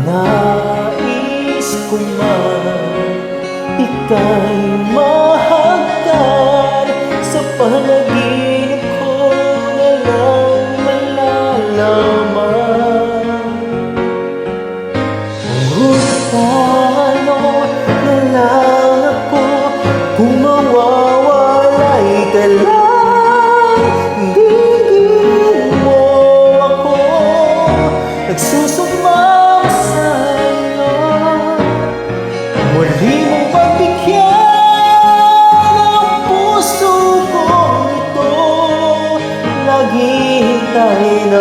Nais ko man ika'y mahagkan, sa panaginip ko na lang malalaman. Ngunit paano na lang ako kung mawawalay ka lang? Dinggin mo ako, nagsusumama sa'yo. Muli mong pagbigyan ang puso kong ito, naghihintay na